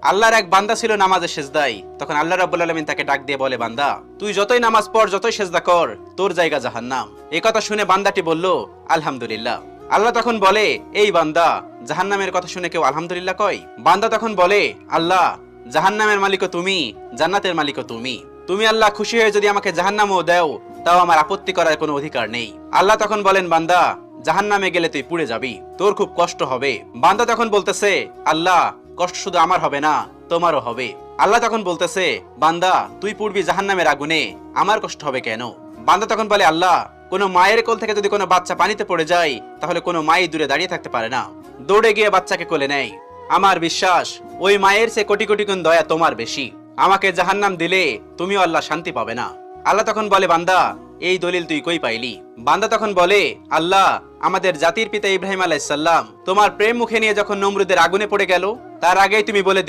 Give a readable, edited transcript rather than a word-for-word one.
আল্লাহর এক বান্দা ছিল নামাজে সেজদায়। তখন আল্লাহ রাব্বুল আলামিন তাকে ডাক দিয়ে বলে, বান্দা তুই যতই নামাজ পড়, যতই সেজদা কর, তোর জায়গা জাহান্নাম। এই কথা শুনে বান্দাটি বলল, আলহামদুলিল্লাহ। আল্লাহ তখন বলে, এই বান্দা, জাহান্নামের কথা শুনে কেউ আলহামদুলিল্লাহ কয়? বান্দা তখন বলে, আল্লাহ, জাহান্নামের মালিকও তুমি, জান্নাতের মালিকও তুমি। তুমি আল্লাহ খুশি হয়ে যদি আমাকে জাহান্নামও দাও, তাও আমার আপত্তি করার কোনো অধিকার নেই। আল্লাহ তখন বলেন, বান্দা, জাহান্নামে গেলে তুই পুড়ে যাবি, তোর খুব কষ্ট হবে। বান্দা তখন বলতেছে, আল্লাহ, কষ্ট শুধু আমার হবে না, তোমারও হবে। আল্লাহ তখন বলতেছে, বান্দা, তুই পুড়বি জাহান্নামের আগুনে, আমার কষ্ট হবে কেন? বান্দা তখন বলে, আল্লাহ, কোনো মায়ের কোল থেকে যদি কোনো বাচ্চা পানিতে পড়ে যায়, তাহলে কোনো মাই দূরে দাঁড়িয়ে থাকতে পারে না, দৌড়ে গিয়ে বাচ্চাকে কোলে নেয়। আমার বিশ্বাস, ওই মায়ের চেয়ে কোটি কোটি গুণ দয়া তোমার বেশি। আমাকে জাহান্নাম দিলে তুমিও আল্লাহ শান্তি পাবে না। আল্লাহ তখন বলে, বান্দা, এই দলিল তুই কই পাইলি? বান্দা তখন বলে, আল্লাহ, আমাদের জাতির পিতা ইব্রাহিম আলাইহিস সালাম তোমার প্রেম মুখে নিয়ে যখন নমরুদের আগুনে পড়ে গেল, তার আগেই তুমি বলে